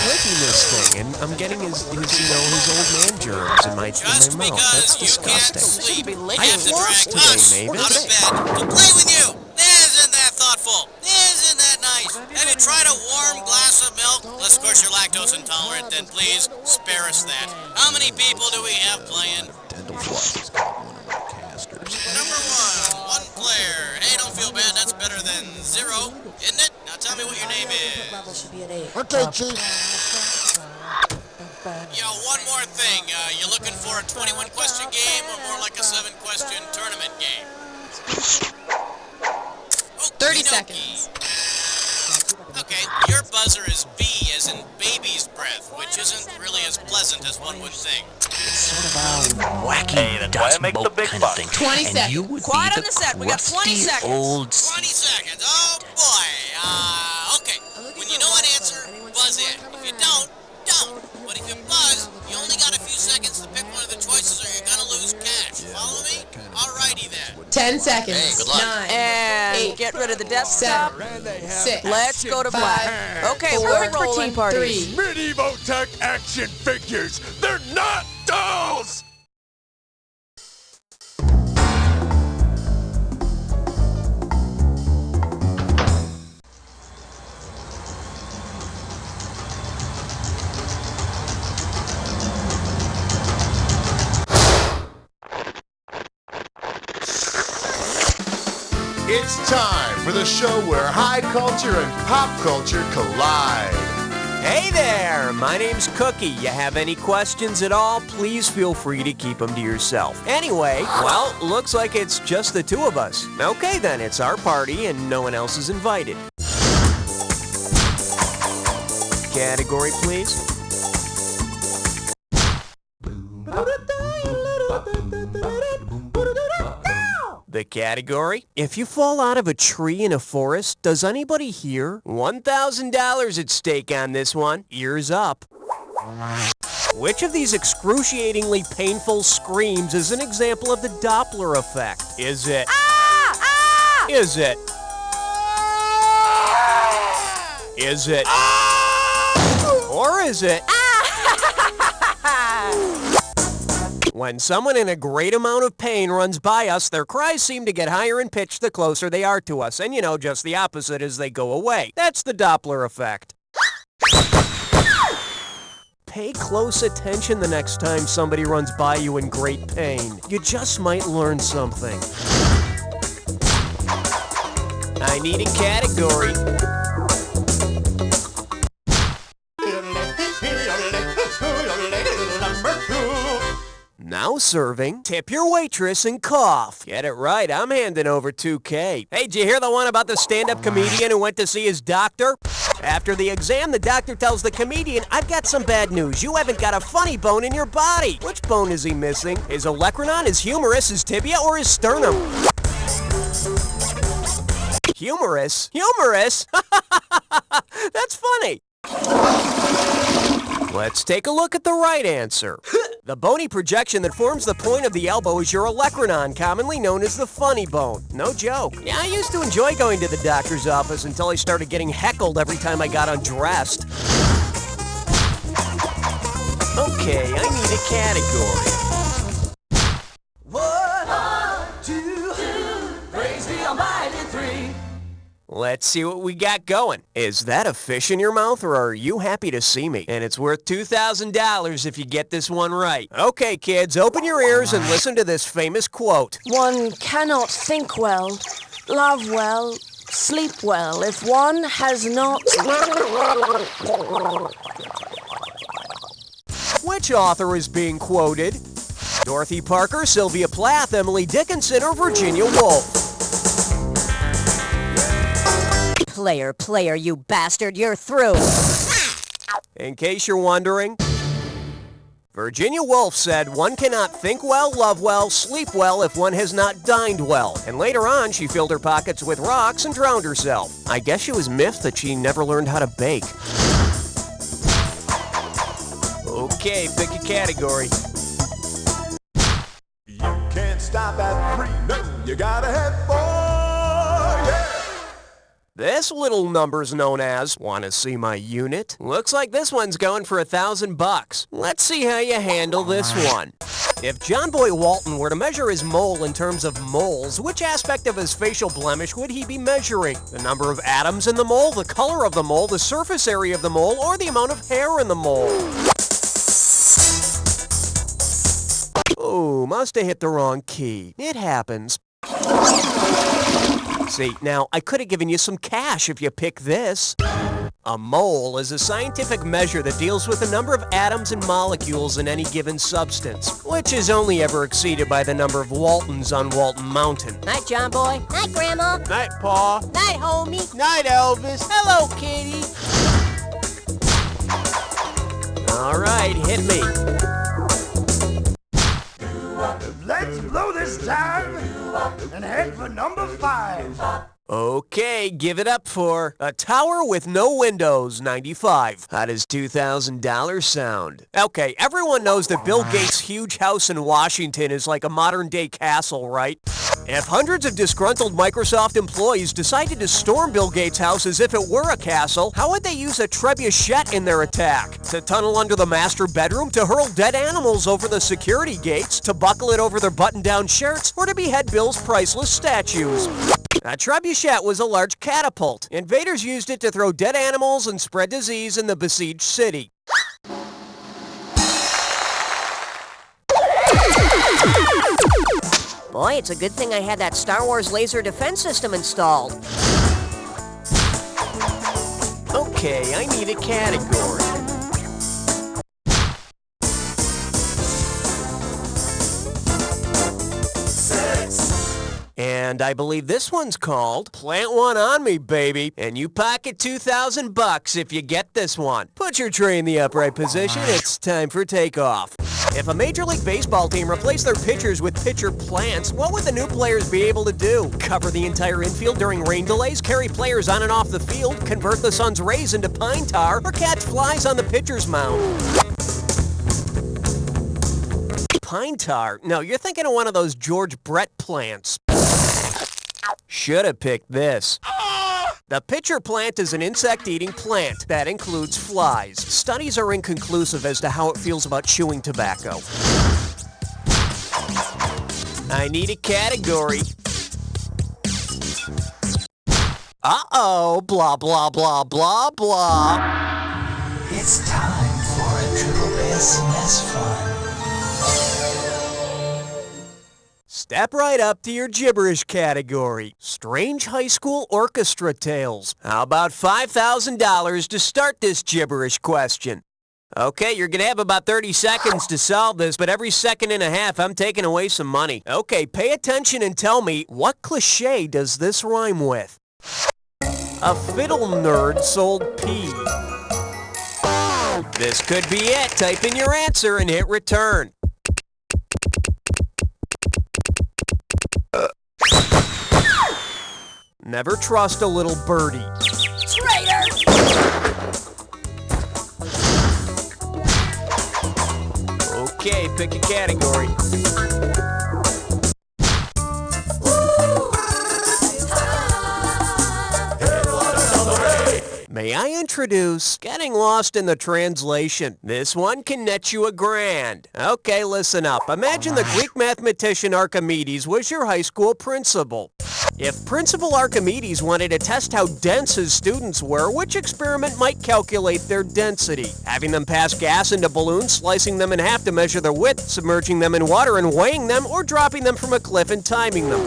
licking this thing, and I'm getting his old man germs in my mouth. That's disgusting. Sleep. I flossed today, Mavis. Out of bed to play with you. Isn't that thoughtful? Isn't that nice? Have you tried a warm glass of milk? Unless, of course, you're lactose intolerant, then please spare us that. How many people do we have playing? Dental floss has got one of my casters. Number one player. Hey, don't feel bad. That's better than 0, isn't it? Now tell me what your name is. Okay, Chief. Yo, one more thing. You looking for a 21-question game or more like a 7-question tournament game? 30 seconds. Okay, your buzzer is B as in baby's breath, which isn't really as pleasant as one would think. Sort of a wacky dust boat kind of thing. 20 and seconds. you would Quiet be on the set. We got 20 crusty seconds. old 20 seconds. Oh, boy. Okay. When you know an answer, buzz in. If you don't. But if you buzz, you only got a few seconds to pick one of the choices or you're going to lose cash. Follow me? Alrighty then. 10 seconds. Hey, good luck. 9. And 8, get rid of the desktop. 6. Let's go to black. 5, Okay, 4, we're for tea parties. 3. Medieval tech action figures. They're not dolls! It's time for the show where high culture and pop culture collide. Hey there, my name's Cookie. You have any questions at all, please feel free to keep them to yourself. Anyway, well, looks like it's just the two of us. Okay then, it's our party and no one else is invited. Category, please. The category? If you fall out of a tree in a forest, does anybody hear? $1,000 at stake on this one. Ears up. Which of these excruciatingly painful screams is an example of the Doppler effect? Is it? Ah! Ah! Is it? Is it? Or is it? When someone in a great amount of pain runs by us, their cries seem to get higher in pitch the closer they are to us, and just the opposite as they go away. That's the Doppler effect. Pay close attention the next time somebody runs by you in great pain. You just might learn something. I need a category. Now serving, tip your waitress and cough. Get it right, I'm handing over $2K. Hey, did you hear the one about the stand-up comedian who went to see his doctor? After the exam, the doctor tells the comedian, I've got some bad news. You haven't got a funny bone in your body. Which bone is he missing? His olecranon, his humerus, his tibia, or his sternum? Humerus? Humerus? That's funny. Let's take a look at the right answer. The bony projection that forms the point of the elbow is your olecranon, commonly known as the funny bone. No joke. Yeah, I used to enjoy going to the doctor's office until I started getting heckled every time I got undressed. Okay, I need a category. 1, 2, praise the Almighty 3. Let's see what we got going. Is that a fish in your mouth, or are you happy to see me? And it's worth $2,000 if you get this one right. Okay, kids, open your ears and listen to this famous quote. One cannot think well, love well, sleep well if one has not... Which author is being quoted? Dorothy Parker, Sylvia Plath, Emily Dickinson, or Virginia Woolf? Player, you bastard, you're through. In case you're wondering, Virginia Woolf said one cannot think well, love well, sleep well if one has not dined well. And later on, she filled her pockets with rocks and drowned herself. I guess she was miffed that she never learned how to bake. Okay, pick a category. You can't stop at 3, no, you gotta have 4, yeah! This little number's known as, want to see my unit? Looks like this one's going for $1,000. Let's see how you handle this one. If John Boy Walton were to measure his mole in terms of moles, which aspect of his facial blemish would he be measuring? The number of atoms in the mole, the color of the mole, the surface area of the mole, or the amount of hair in the mole? Oh, must have hit the wrong key. It happens. See, now, I could have given you some cash if you pick this. A mole is a scientific measure that deals with the number of atoms and molecules in any given substance, which is only ever exceeded by the number of Waltons on Walton Mountain. Night, John Boy. Night, Grandma. Night, Pa. Night, homie. Night, Elvis. Hello, Kitty. All right, hit me. Let's blow this time and head for number 5. Okay, give it up for a tower with no windows, 95. How does $2,000 sound? Okay, everyone knows that Bill Gates' huge house in Washington is like a modern-day castle, right? If hundreds of disgruntled Microsoft employees decided to storm Bill Gates' house as if it were a castle, how would they use a trebuchet in their attack? To tunnel under the master bedroom, to hurl dead animals over the security gates, to buckle it over their button-down shirts, or to behead Bill's priceless statues? A trebuchet was a large catapult. Invaders used it to throw dead animals and spread disease in the besieged city. Boy, it's a good thing I had that Star Wars laser defense system installed. Okay, I need a category. And I believe this one's called Plant One on Me, baby. And you pocket $2,000 if you get this one. Put your tray in the upright position. It's time for takeoff. If a Major League Baseball team replaced their pitchers with pitcher plants, what would the new players be able to do? Cover the entire infield during rain delays, carry players on and off the field, convert the sun's rays into pine tar, or catch flies on the pitcher's mound? Pine tar? No, you're thinking of one of those George Brett plants. Should have picked this. The pitcher plant is an insect-eating plant that includes flies. Studies are inconclusive as to how it feels about chewing tobacco. I need a category. Uh-oh, blah, blah, blah, blah, blah. It's time for a Triple SMS fun. Step right up to your gibberish category. Strange high school orchestra tales. How about $5,000 to start this gibberish question? Okay, you're gonna have about 30 seconds to solve this, but every second and a half, I'm taking away some money. Okay, pay attention and tell me, what cliche does this rhyme with? A fiddle nerd sold pee. This could be it. Type in your answer and hit return. Never trust a little birdie. Traitor! Okay, pick a category. May I introduce Getting Lost in the Translation? This one can net you $1,000. Okay, listen up. Imagine the Greek mathematician Archimedes was your high school principal. If Principal Archimedes wanted to test how dense his students were, which experiment might calculate their density? Having them pass gas into balloons, slicing them in half to measure their width, submerging them in water and weighing them, or dropping them from a cliff and timing them?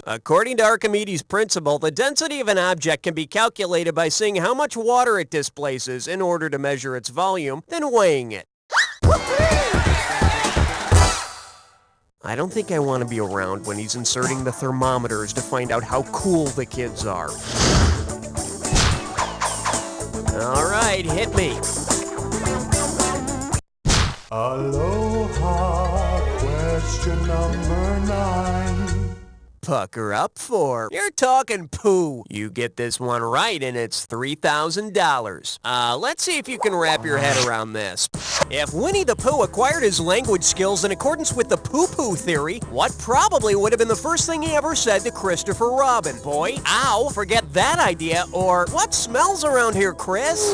According to Archimedes' principle, the density of an object can be calculated by seeing how much water it displaces in order to measure its volume, then weighing it. I don't think I want to be around when he's inserting the thermometers to find out how cool the kids are. All right, hit me. Aloha, question number 9. pucker up for? You're talking poo. You get this one right and it's $3,000. Let's see if you can wrap your head around this. If Winnie the Pooh acquired his language skills in accordance with the poo-poo theory, what probably would have been the first thing he ever said to Christopher Robin? Boy, ow, forget that idea, or what smells around here, Chris?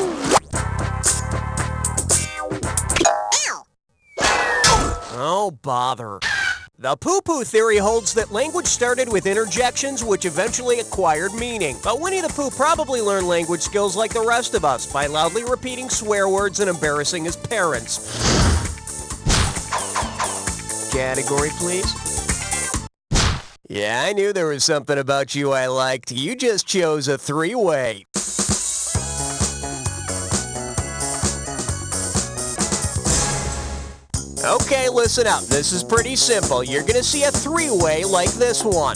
Oh, bother. The poo-poo theory holds that language started with interjections which eventually acquired meaning. But Winnie the Pooh probably learned language skills like the rest of us by loudly repeating swear words and embarrassing his parents. Category, please. Yeah, I knew there was something about you I liked. You just chose a three-way. Okay, listen up. This is pretty simple. You're gonna see a three-way like this one.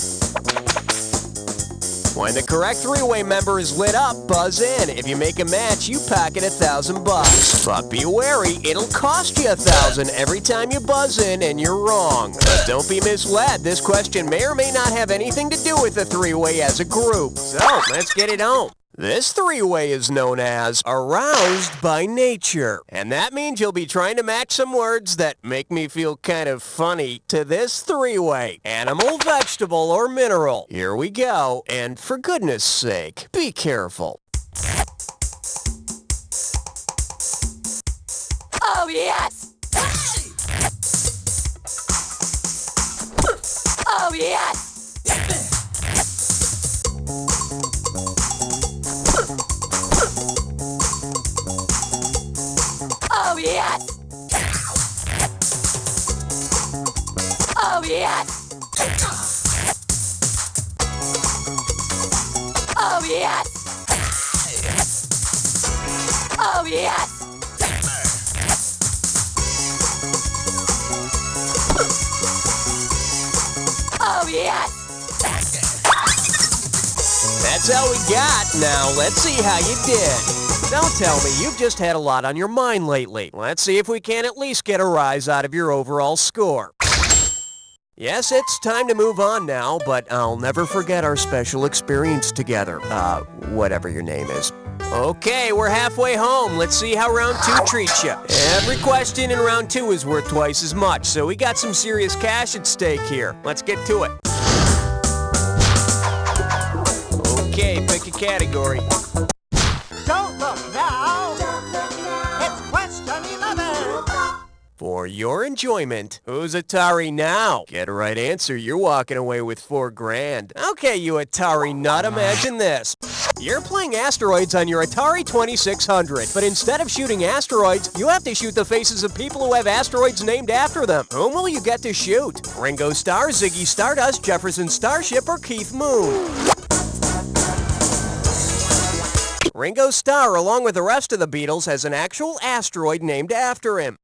When the correct three-way member is lit up, buzz in. If you make a match, you pocket $1,000. But be wary, it'll cost you $1,000 every time you buzz in and you're wrong. But don't be misled. This question may or may not have anything to do with the three-way as a group. So, let's get it home. This three-way is known as aroused by nature. And that means you'll be trying to match some words that make me feel kind of funny to this three-way. Animal, vegetable, or mineral. Here we go. And for goodness sake, be careful. Oh, yes! Oh, yes! Oh, yes! Oh, yes! Oh, yes! Oh, yes! Oh, yes! That's all we got. Now, let's see how you did. Don't tell me you've just had a lot on your mind lately. Let's see if we can at least get a rise out of your overall score. Yes, it's time to move on now, but I'll never forget our special experience together. Whatever your name is. Okay, we're halfway home. Let's see how round 2 treats you. Every question in round 2 is worth twice as much, so we got some serious cash at stake here. Let's get to it. Okay, pick a category. Don't look now. It's question 11. For your enjoyment, who's Atari now? Get a right answer, you're walking away with $4,000. Okay, you Atari nut, imagine this. You're playing asteroids on your Atari 2600, but instead of shooting asteroids, you have to shoot the faces of people who have asteroids named after them. Whom will you get to shoot? Ringo Starr, Ziggy Stardust, Jefferson Starship, or Keith Moon? Ringo Starr, along with the rest of the Beatles, has an actual asteroid named after him.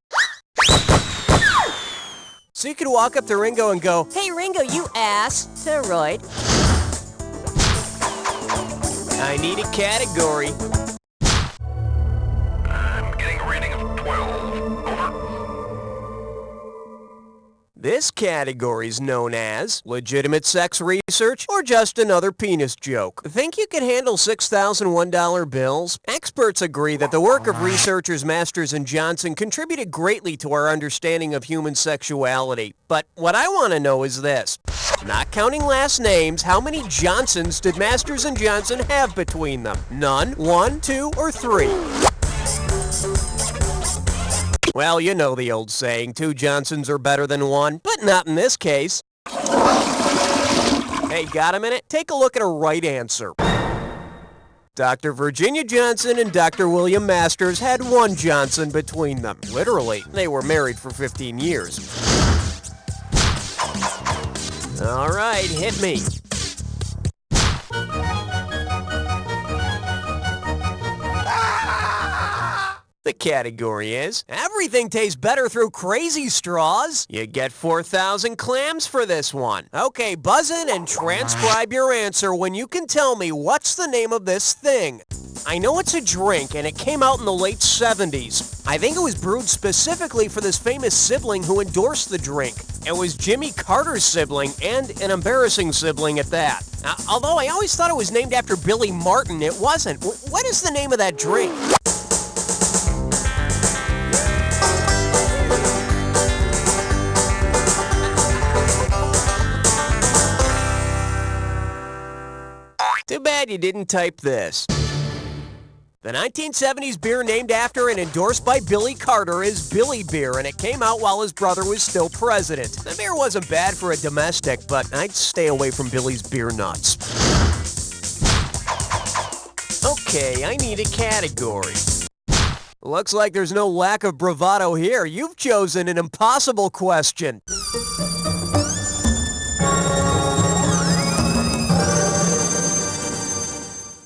So you could walk up to Ringo and go, Hey Ringo, you asteroid. I need a category. I'm getting a rating of 12. Over. This category is known as legitimate sex research or just another penis joke. Think you can handle $6,001 bills? Experts agree that the work of researchers Masters and Johnson contributed greatly to our understanding of human sexuality. But what I want to know is this. Not counting last names, how many Johnsons did Masters and Johnson have between them? None, 1, 2, or 3? Well, you know the old saying, 2 Johnsons are better than 1, but not in this case. Hey, got a minute? Take a look at a right answer. Dr. Virginia Johnson and Dr. William Masters had 1 Johnson between them. Literally, they were married for 15 years. All right, hit me. The category is, everything tastes better through crazy straws. You get 4,000 clams for this one. Okay, buzz in and transcribe your answer when you can tell me what's the name of this thing. I know it's a drink, and it came out in the late 70s. I think it was brewed specifically for this famous sibling who endorsed the drink. It was Jimmy Carter's sibling, and an embarrassing sibling at that. Although I always thought it was named after Billy Martin, it wasn't. What is the name of that drink? Too bad you didn't type this. The 1970s beer named after and endorsed by Billy Carter is Billy Beer, and it came out while his brother was still president. The beer wasn't bad for a domestic, but I'd stay away from Billy's beer nuts. Okay, I need a category. Looks like there's no lack of bravado here. You've chosen an impossible question.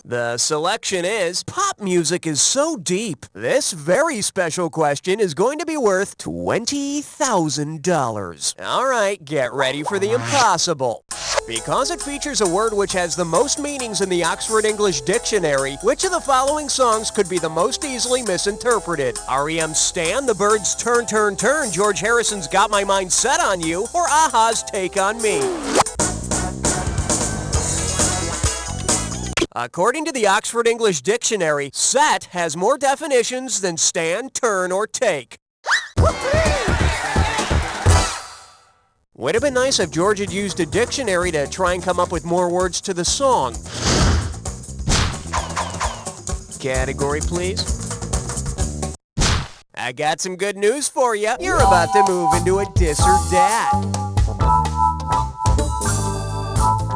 The selection is, pop music is so deep. This very special question is going to be worth $20,000. All right, get ready for the impossible. Because it features a word which has the most meanings in the Oxford English Dictionary, which of the following songs could be the most easily misinterpreted? REM's Stan, The Byrds' Turn, Turn, Turn, George Harrison's Got My Mind Set on You, or a-ha's Take on Me? According to the Oxford English Dictionary, set has more definitions than stand, turn, or take. Would have been nice if George had used a dictionary to try and come up with more words to the song. Category, please. I got some good news for you. You're about to move into a dis or dat.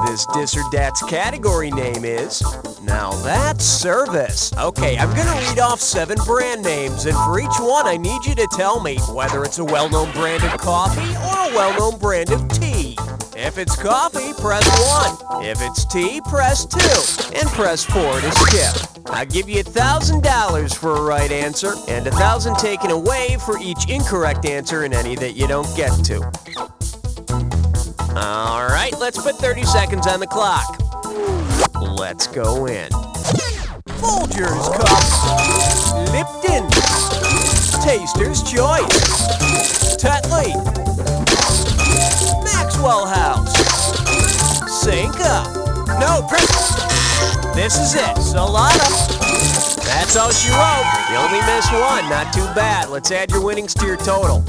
This dis or dat's category name is, now that's service. Okay, I'm gonna read off 7 brand names, and for each one I need you to tell me whether it's a well-known brand of coffee or a well-known brand of tea. If it's coffee, press 1. If it's tea, press 2. And press 4 to skip. I'll give you $1,000 for a right answer, and $1,000 taken away for each incorrect answer in any that you don't get to. All right, let's put 30 seconds on the clock. Let's go in. Folgers Cup, Lipton, Taster's Choice, Tetley, Maxwell House, Sanka. No, this is it, Solana. That's all she wrote. You only missed one, not too bad. Let's add your winnings to your total.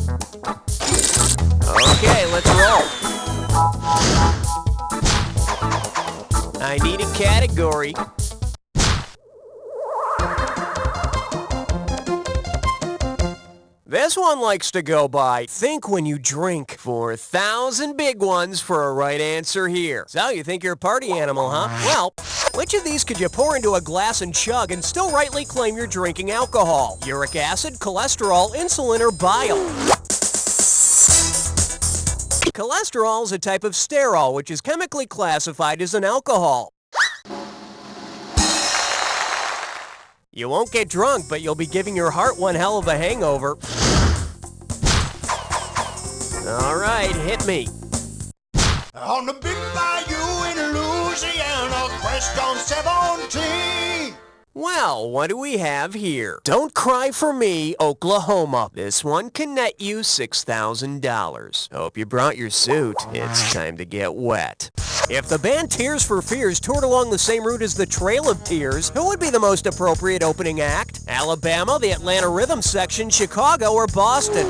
Okay, let's roll. I need a category. This one likes to go by Think When You Drink. 4,000 big ones for a right answer here. So you think you're a party animal, huh? Well, which of these could you pour into a glass and chug and still rightly claim you're drinking alcohol? Uric acid, cholesterol, insulin, or bile? Cholesterol is a type of sterol, which is chemically classified as an alcohol. You won't get drunk, but you'll be giving your heart one hell of a hangover. All right, hit me. On the big bayou in Louisiana, crest on 17. Well, what do we have here? Don't Cry for Me, Oklahoma. This one can net you $6,000. Hope you brought your suit. It's time to get wet. If the band Tears for Fears toured along the same route as the Trail of Tears, who would be the most appropriate opening act? Alabama, the Atlanta Rhythm Section, Chicago, or Boston?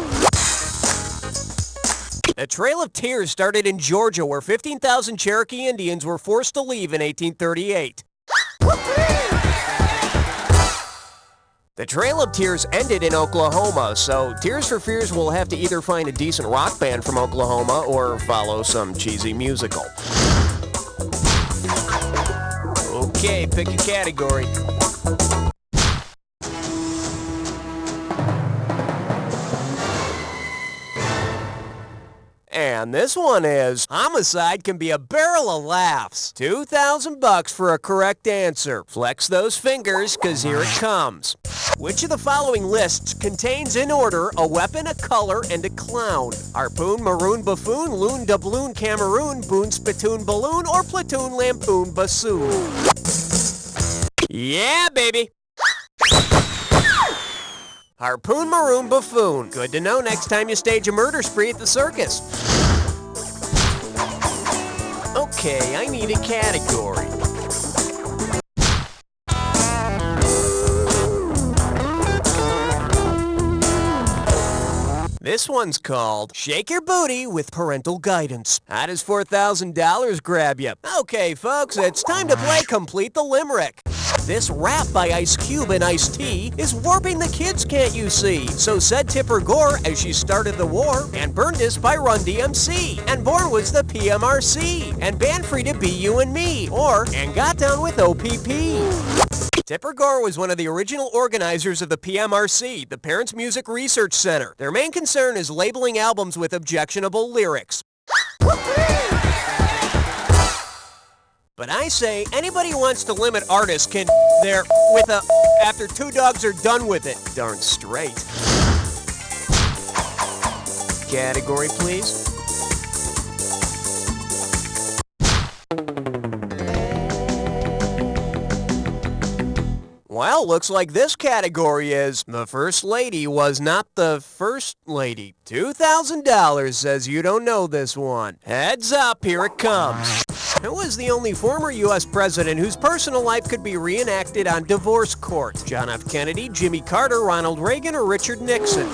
The Trail of Tears started in Georgia, where 15,000 Cherokee Indians were forced to leave in 1838. The Trail of Tears ended in Oklahoma, so Tears for Fears will have to either find a decent rock band from Oklahoma or follow some cheesy musical. Okay, pick a category. And this one is, homicide can be a barrel of laughs. $2,000 for a correct answer. Flex those fingers, 'cause here it comes. Which of the following lists contains in order a weapon, a color, and a clown? Harpoon, maroon, buffoon, loon, doubloon, Cameroon, boon, spittoon, balloon, or platoon, lampoon, bassoon? Yeah, baby. Harpoon Maroon Buffoon. Good to know next time you stage a murder spree at the circus. Okay, I need a category. This one's called Shake Your Booty with Parental Guidance. How does $4,000 grab you? Okay, folks, it's time to play Complete the Limerick. This rap by Ice Cube and Ice-T is warping the kids, can't you see? So said Tipper Gore as she started the war, and burned this by Run DMC. And born was the PMRC, and banned Free to Be You and Me, or and got down with OPP. Tipper Gore was one of the original organizers of the PMRC, the Parents Music Research Center. Their main concern is labeling albums with objectionable lyrics. But I say, anybody who wants to limit artists can there with a after two dogs are done with it. Darn straight. Category, please. Well, looks like this category is the First Lady was not the First Lady. $2,000 says you don't know this one. Heads up, here it comes. Who was the only former U.S. president whose personal life could be reenacted on divorce court? John F. Kennedy, Jimmy Carter, Ronald Reagan, or Richard Nixon?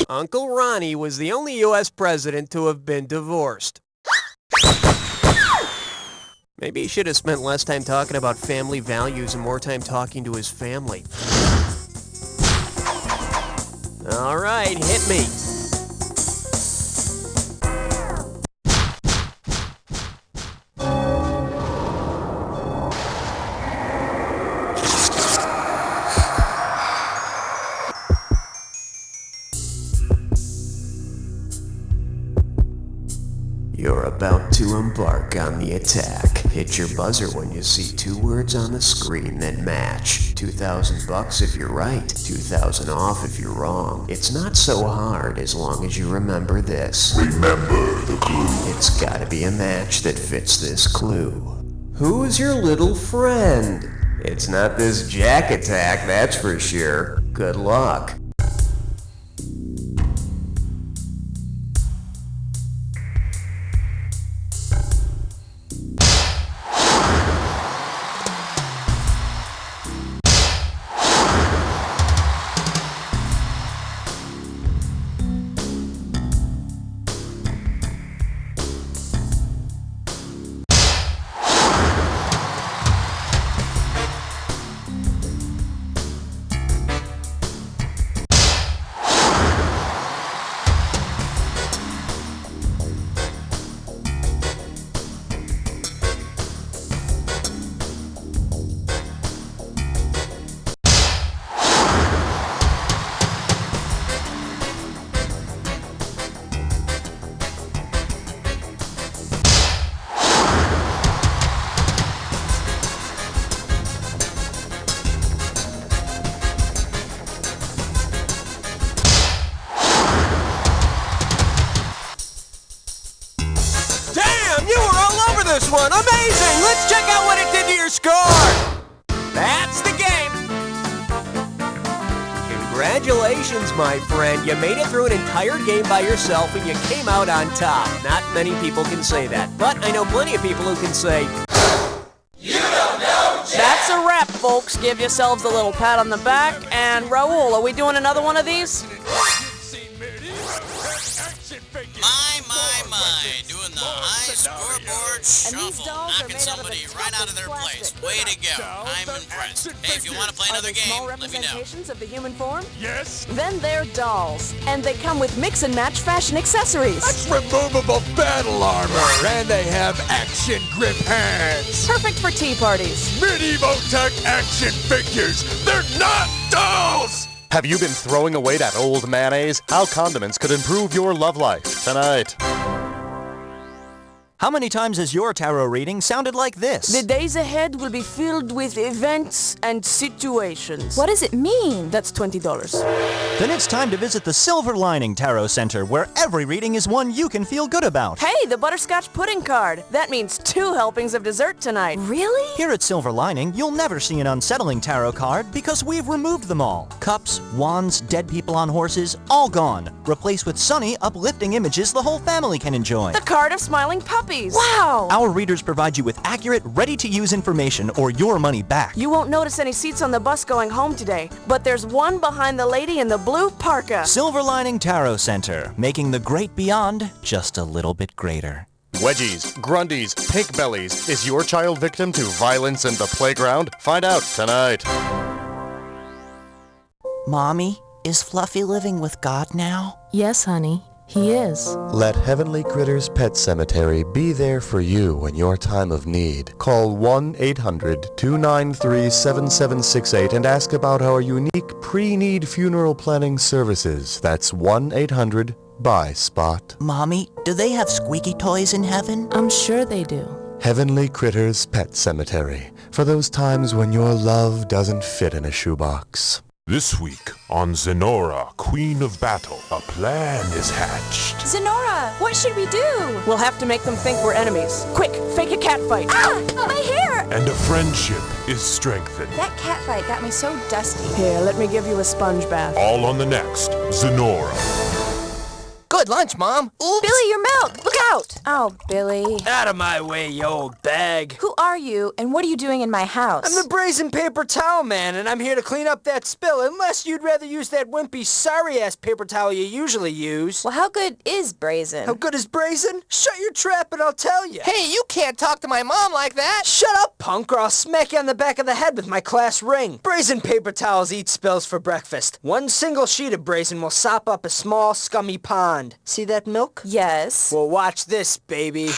Uncle Ronnie was the only U.S. president to have been divorced. Maybe he should have spent less time talking about family values and more time talking to his family. All right, hit me. You're about to embark on the attack. Hit your buzzer when you see two words on the screen that match. $2,000 if you're right, 2,000 off if you're wrong. It's not so hard as long as you remember this. Remember the clue. It's gotta be a match that fits this clue. Who's your little friend? It's not this Jack Attack, that's for sure. Good luck. This one. Amazing! Let's check out what it did to your score! That's the game! Congratulations, my friend. You made it through an entire game by yourself and you came out on top. Not many people can say that, but I know plenty of people who can say, You don't know Jack! That's a wrap, folks. Give yourselves a little pat on the back. And Raul, are we doing another one of these? My, doing the high scoreboard shuffle, knocking somebody right out of their place. Way to go. I'm impressed. Hey, if you want to play another game, Small let me know. representations of the human form? Yes? Then they're dolls. And they come with mix and match fashion accessories. That's removable battle armor, and they have action grip hands. Perfect for tea parties. Medieval tech action figures. They're not dolls! Have you been throwing away that old mayonnaise? How condiments could improve your love life tonight. How many times has your tarot reading sounded like this? The days ahead will be filled with events and situations. What does it mean? That's $20. Then it's time to visit the Silver Lining Tarot Center, where every reading is one you can feel good about. Hey, the butterscotch pudding card. That means 2 helpings of dessert tonight. Really? Here at Silver Lining, you'll never see an unsettling tarot card because we've removed them all. Cups, wands, dead people on horses, all gone. Replaced with sunny, uplifting images the whole family can enjoy. The card of smiling puppies. Wow! Our readers provide you with accurate, ready-to-use information or your money back. You won't notice any seats on the bus going home today, but there's one behind the lady in the blue parka. Silver Lining Tarot Center, making the great beyond just a little bit greater. Wedgies, Grundies, Pink Bellies. Is your child victim to violence in the playground? Find out tonight. Mommy, is Fluffy living with God now? Yes, honey. He is. Let Heavenly Critters Pet Cemetery be there for you in your time of need. Call 1-800-293-7768 and ask about our unique pre-need funeral planning services. That's 1-800-BUY-SPOT. Mommy, do they have squeaky toys in heaven? I'm sure they do. Heavenly Critters Pet Cemetery. For those times when your love doesn't fit in a shoebox. This week on Zenora, Queen of Battle, a plan is hatched. Zenora, what should we do? We'll have to make them think we're enemies. Quick, fake a cat fight. Ah! My hair! And a friendship is strengthened. That cat fight got me so dusty. Here, let me give you a sponge bath. All on the next Zenora. Good lunch, Mom. Oops. Billy, your milk! Look out! Oh, Billy. Out of my way, you old bag. Who are you, and what are you doing in my house? I'm the brazen paper towel man, and I'm here to clean up that spill, unless you'd rather use that wimpy, sorry-ass paper towel you usually use. Well, how good is brazen? How good is brazen? Shut your trap and I'll tell you. Hey, you can't talk to my mom like that. Shut up, punk, or I'll smack you on the back of the head with my class ring. Brazen paper towels eat spills for breakfast. One single sheet of brazen will sop up a small, scummy pond. See that milk? Yes. Well, watch this, baby.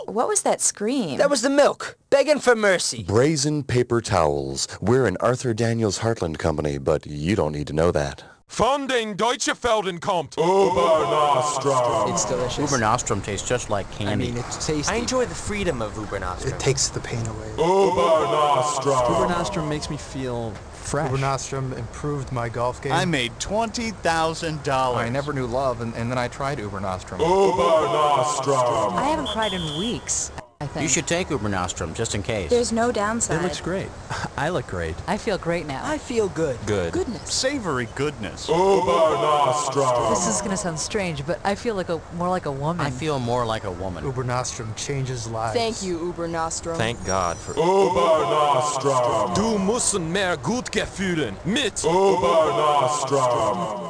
What was that scream? That was the milk, begging for mercy. Brazen Paper Towels. We're an Arthur Daniels Heartland company, but you don't need to know that. Von den Deutsche Felden kommt. Ubernostrum. It's delicious. Ubernostrum tastes just like candy. I mean, it's tasty. I enjoy the freedom of Ubernostrum. It takes the pain away. Ubernostrum. Ubernostrum makes me feel fresh. Ubernostrum improved my golf game. I made $20,000. I never knew love, and then I tried Ubernostrum. Ubernostrum. I haven't cried in weeks. You should take Ubernostrum, just in case. There's no downside. It looks great. I look great. I feel great now. I feel good. Good. Goodness. Savory goodness. Ubernostrum. This is gonna sound strange, but I feel like more like a woman. I feel more like a woman. Ubernostrum changes lives. Thank you, Ubernostrum. Thank God for Ubernostrum. Du müssen mehr gut gefühlen mit Ubernostrum.